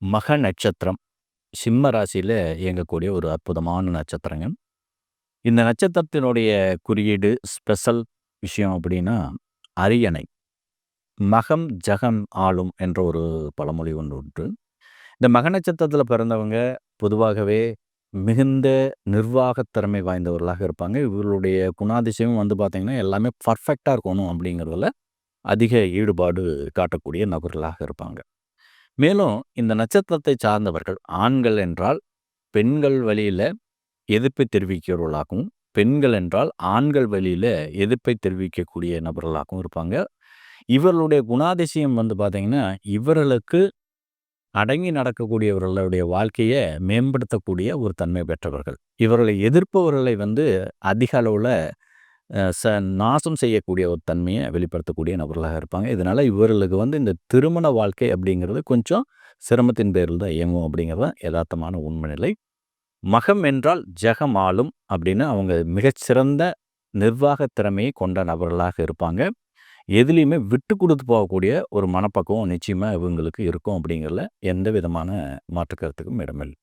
மக நட்சத்திரம் சிம்ம ராசியில இயங்கக்கூடிய ஒரு அற்புதமான நட்சத்திரங்க. இந்த நட்சத்திரத்தினுடைய குறியீடு ஸ்பெஷல் விஷயம் அப்படின்னா, அரியணை. மகம் ஜகம் ஆளும் என்ற ஒரு பழமொழி ஒன்று உண்டு. இந்த மக நட்சத்திரத்தில பிறந்தவங்க பொதுவாகவே மிகுந்த நிர்வாகத் திறமை வாய்ந்தவர்களாக இருப்பாங்க. இவர்களுடைய குணாதிசயம் வந்து பார்த்தீங்கன்னா, எல்லாமே பர்ஃபெக்ட்டா இருக்கணும் அப்படிங்கிறதுல அதிக ஈடுபாடு காட்டக்கூடிய நபர்களாக இருப்பாங்க. மேலும் இந்த நட்சத்திரத்தை சார்ந்தவர்கள் ஆண்கள் என்றால் பெண்கள் வழியில எதிர்ப்பை தெரிவிக்கிறவர்களாகவும், பெண்கள் என்றால் ஆண்கள் வழியில எதிர்ப்பை தெரிவிக்கக்கூடிய நபர்களாகவும் இருப்பாங்க. இவர்களுடைய குணாதிசயம் வந்து பார்த்தீங்கன்னா, இவர்களுக்கு அடங்கி நடக்கக்கூடியவர்களுடைய வாழ்க்கைய மேம்படுத்தக்கூடிய ஒரு தன்மை பெற்றவர்கள். இவர்களை எதிர்ப்பவர்களை வந்து அதிக அளவுல அ ச நாசம் செய்யக்கூடிய ஒரு தன்மைய வெளிப்படுத்தக்கூடிய நபர்களாக இருப்பாங்க. இதனால இவர்களுக்கு வந்து இந்த திருமண வாழ்க்கை அப்படிங்கிறது கொஞ்சம் சிரமத்தின் பேரில் தான் இயங்கும் அப்படிங்கிறது தான் எதார்த்தமான உண்மை நிலை. மகம் என்றால் ஜெகம் ஆளும் அப்படின்னு அவங்க மிகச்சிறந்த நிர்வாகத் திறமையை கொண்ட நபர்களாக இருப்பாங்க. எதுலயுமே விட்டு குடுத்து போகக்கூடிய ஒரு மனப்பக்குவம் நிச்சயமா இவங்களுக்கு இருக்கும் அப்படிங்கிறதுல எந்த விதமான மாற்று கருத்துக்கும் இடமில்ல.